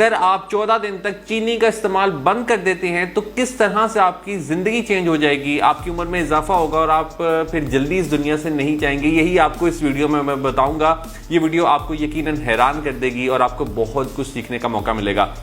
अगर आप 14 दिन तक चीनी का इस्तेमाल बंद कर देते हैं तो किस तरह से आपकी जिंदगी चेंज हो जाएगी, आपकी उम्र में इजाफा होगा और आप फिर जल्दी इस दुनिया से नहीं जाएंगे। यही आपको इस वीडियो में मैं बताऊंगा। ये वीडियो आपको यकीनन हैरान कर देगी और आपको बहुत कुछ सीखने का मौका मिलेगा।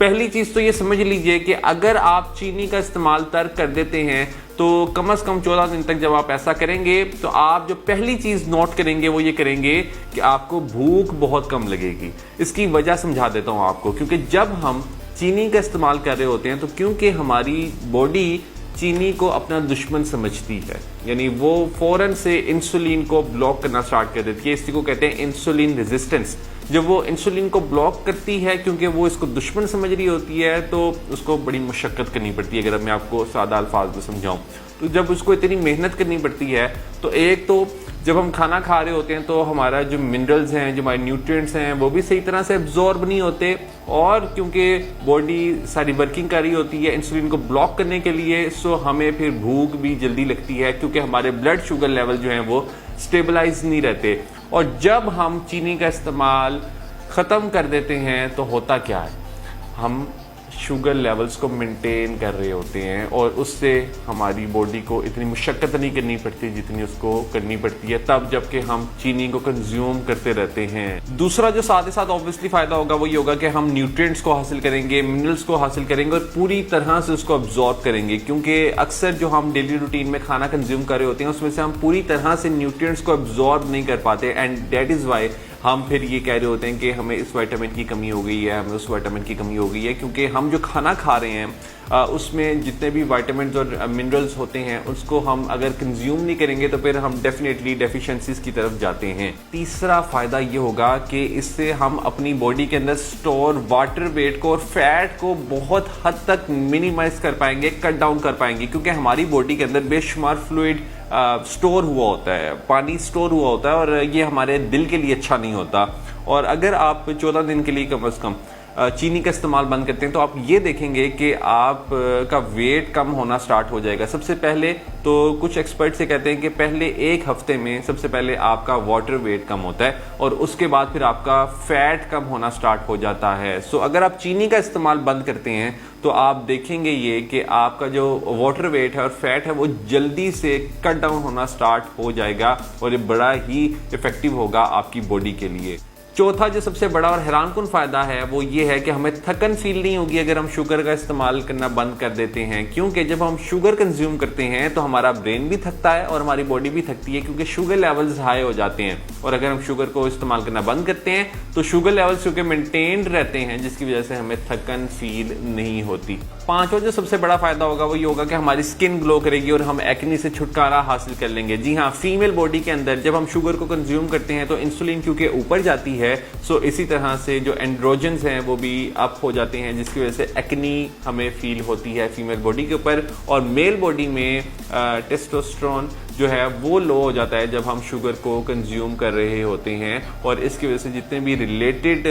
पहली चीज तो ये समझ लीजिए कि अगर आप चीनी का इस्तेमाल तर्क कर देते हैं तो कम से कम 14 दिन तक जब आप ऐसा करेंगे तो आप जो पहली चीज नोट करेंगे वो ये करेंगे कि आपको भूख बहुत कम लगेगी। इसकी वजह समझा देता हूं आपको, क्योंकि जब हम चीनी का इस्तेमाल कर रहे होते हैं तो क्योंकि हमारी बॉडी चीनी को अपना दुश्मन समझती है, यानी वो फौरन से इंसुलिन को ब्लॉक करना स्टार्ट कर देती है। इसी को कहते हैं इंसुलिन रेजिस्टेंस। जब वो इंसुलिन को ब्लॉक करती है क्योंकि वो इसको दुश्मन समझ रही होती है तो उसको बड़ी मुशक्कत करनी पड़ती है। अगर मैं आपको सादा अल्फाज में समझाऊं तो जब उसको इतनी मेहनत करनी पड़ती है तो एक तो जब हम खाना खा रहे होते हैं तो हमारा जो मिनरल्स हैं, जो हमारे न्यूट्रिएंट्स हैं, वो भी सही तरह से एब्जॉर्ब नहीं होते, और क्योंकि बॉडी सारी वर्किंग कर रही होती है इंसुलिन को ब्लॉक करने के लिए, सो हमें फिर भूख भी जल्दी लगती है क्योंकि हमारे ब्लड शुगर लेवल जो हैं वो स्टेबलाइज नहीं रहते। और जब हम चीनी का इस्तेमाल ख़त्म कर देते हैं तो होता क्या है, हम शुगर लेवल्स को मेंटेन कर रहे होते हैं और उससे हमारी बॉडी को इतनी मुशक्कत नहीं करनी पड़ती जितनी उसको करनी पड़ती है तब जबकि हम चीनी को कंज्यूम करते रहते हैं। दूसरा जो साथ ही साथ ऑब्वियसली फायदा होगा वो ये होगा कि हम न्यूट्रिएंट्स को हासिल करेंगे, मिनरल्स को हासिल करेंगे और पूरी तरह से उसको अब्जॉर्ब करेंगे, क्योंकि अक्सर जो हम डेली रूटीन में खाना कंज्यूम कर रहे होते हैं उसमें से हम पूरी तरह से न्यूट्रिएंट्स को अब्जॉर्ब नहीं कर पाते। एंड दैट इज वाई हम फिर ये कह रहे होते हैं कि हमें इस विटामिन की कमी हो गई है, हमें उस विटामिन की कमी हो गई है, क्योंकि हम जो खाना खा रहे हैं उसमें जितने भी विटामिन और मिनरल्स होते हैं उसको हम अगर कंज्यूम नहीं करेंगे तो फिर हम डेफिनेटली डेफिशिएंसीज की तरफ जाते हैं। तीसरा फायदा ये होगा कि इससे हम अपनी बॉडी के अंदर स्टोर वाटर वेट को और फैट को बहुत हद तक मिनिमाइज कर पाएंगे, कट डाउन कर पाएंगे, क्योंकि हमारी बॉडी के अंदर बेशुमार फ्लूइड स्टोर हुआ होता है, पानी स्टोर हुआ होता है और ये हमारे दिल के लिए अच्छा नहीं होता। और अगर आप 14 दिन के लिए कम से कम चीनी का इस्तेमाल बंद करते हैं तो आप ये देखेंगे कि आप का वेट कम होना स्टार्ट हो जाएगा। सबसे पहले तो कुछ एक्सपर्ट्स ये कहते हैं कि पहले एक हफ्ते में सबसे पहले आपका वाटर वेट कम होता है और उसके बाद फिर आपका फैट कम होना स्टार्ट हो जाता है। सो अगर आप चीनी का इस्तेमाल बंद करते हैं तो आप देखेंगे ये कि आपका जो वाटर वेट है और फैट है वो जल्दी से कट डाउन होना स्टार्ट हो जाएगा और ये बड़ा ही इफेक्टिव होगा आपकी बॉडी के लिए। चौथा जो सबसे बड़ा और हैरानकुन फायदा है वो ये है कि हमें थकन फील नहीं होगी अगर हम शुगर का इस्तेमाल करना बंद कर देते हैं, क्योंकि जब हम शुगर कंज्यूम करते हैं तो हमारा ब्रेन भी थकता है और हमारी बॉडी भी थकती है, क्योंकि शुगर लेवल्स हाई हो जाते हैं। और अगर हम शुगर को इस्तेमाल करना बंद करते हैं तो शुगर लेवल्स क्योंकि मेंटेन्ड रहते हैं, जिसकी वजह से हमें थकन फील नहीं होती। पांचवा जो सबसे बड़ा फायदा होगा वो ये होगा कि हमारी स्किन ग्लो करेगी और हम एक्ने से छुटकारा हासिल कर लेंगे। जी हाँ, फीमेल बॉडी के अंदर जब हम शुगर को कंज्यूम करते हैं तो इंसुलिन क्योंकि ऊपर जाती है, सो इसी तरह से जो एंड्रोजन्स हैं वो भी अप हो जाते हैं, जिसकी वजह से एक्नी हमें फील होती है फीमेल बॉडी के ऊपर। और मेल बॉडी में टेस्टोस्टेरोन जो है वो लो हो जाता है जब हम शुगर को कंज्यूम कर रहे होते हैं, और इसकी वजह से जितने भी रिलेटेड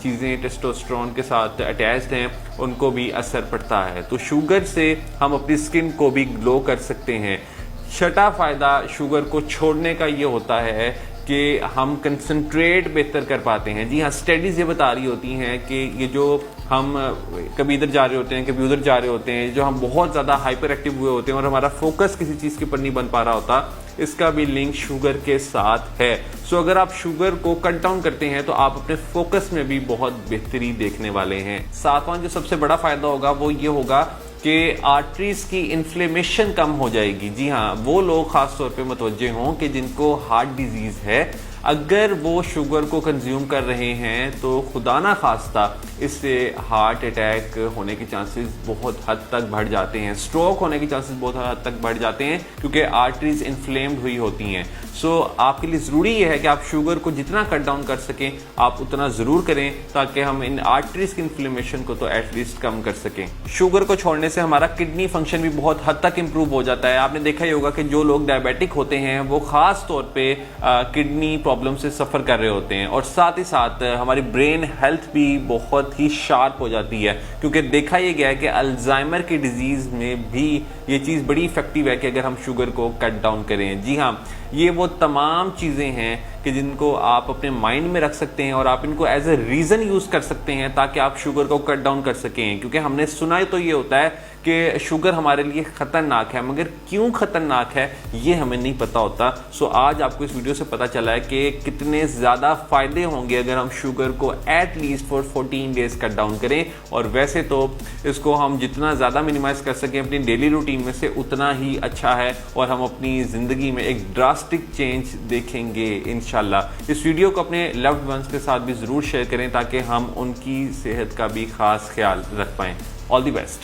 चीज़ें टेस्टोस्टेरोन के साथ अटैच्ड हैं उनको भी असर पड़ता है। तो शुगर से हम अपनी स्किन को भी ग्लो कर सकते हैं। छठा फायदा शुगर को छोड़ने का ये होता है कि हम कंसंट्रेट बेहतर कर पाते हैं। जी हाँ, स्टडीज ये बता रही होती हैं कि ये जो हम कभी इधर जा रहे होते हैं कभी उधर जा रहे होते हैं, जो हम बहुत ज़्यादा हाइपर एक्टिव हुए होते हैं और हमारा फोकस किसी चीज़ के ऊपर नहीं बन पा रहा होता, इसका भी लिंक शुगर के साथ है। सो अगर आप शुगर को कट डाउन करते हैं तो आप अपने फोकस में भी बहुत बेहतरी देखने वाले हैं। सातवां जो सबसे बड़ा फायदा होगा वो ये होगा कि आर्टरीज की इन्फ्लेमेशन कम हो जाएगी। जी हाँ, वो लोग खास तौर पे मुतवज्जे हों कि जिनको हार्ट डिजीज है, अगर वो शुगर को कंज्यूम कर रहे हैं तो खुदा ना खास्ता इससे हार्ट अटैक होने के चांसेस बहुत हद तक बढ़ जाते हैं, स्ट्रोक होने के चांसेस बहुत हद तक बढ़ जाते हैं, क्योंकि आर्टरीज इन्फ्लेम्ड हुई होती हैं। सो आपके लिए ज़रूरी यह है कि आप शुगर को जितना कट डाउन कर सकें आप उतना ज़रूर करें, ताकि हम इन आर्टरीज की इन्फ्लेमेशन को तो एटलीस्ट कम कर सकें। शुगर को छोड़ने से हमारा किडनी फंक्शन भी बहुत हद तक इम्प्रूव हो जाता है। आपने देखा ही होगा कि जो लोग डायबिटिक होते हैं वो खास तौर पे किडनी प्रॉब्लम से सफ़र कर रहे होते हैं, और साथ ही साथ हमारी ब्रेन हेल्थ भी बहुत ही शार्प हो जाती है, क्योंकि देखा यह गया है कि अल्जाइमर की डिजीज़ में भी ये चीज़ बड़ी इफेक्टिव है कि अगर हम शुगर को कट डाउन करें। जी हाँ, ये वो तमाम चीज़ें हैं कि जिनको आप अपने माइंड में रख सकते हैं और आप इनको एज ए रीज़न यूज़ कर सकते हैं ताकि आप शुगर को कट डाउन कर सकें। क्योंकि हमने सुना तो ये होता है कि शुगर हमारे लिए ख़तरनाक है, मगर क्यों ख़तरनाक है ये हमें नहीं पता होता। सो आज आपको इस वीडियो से पता चला है कि कितने ज़्यादा फ़ायदे होंगे अगर हम शुगर को at least for 14 days cut down करें। और वैसे तो इसको हम जितना ज़्यादा मिनिमाइज़ कर सकें अपनी डेली रूटीन में से उतना ही अच्छा है और हम अपनी ज़िंदगी में एक ड्रास्टिक चेंज देखेंगे इंशाल्लाह। इस वीडियो को अपने लव्ड वंस के साथ भी ज़रूर शेयर करें ताकि हम उनकी सेहत का भी ख़ास ख्याल रख पाएँ। All the best.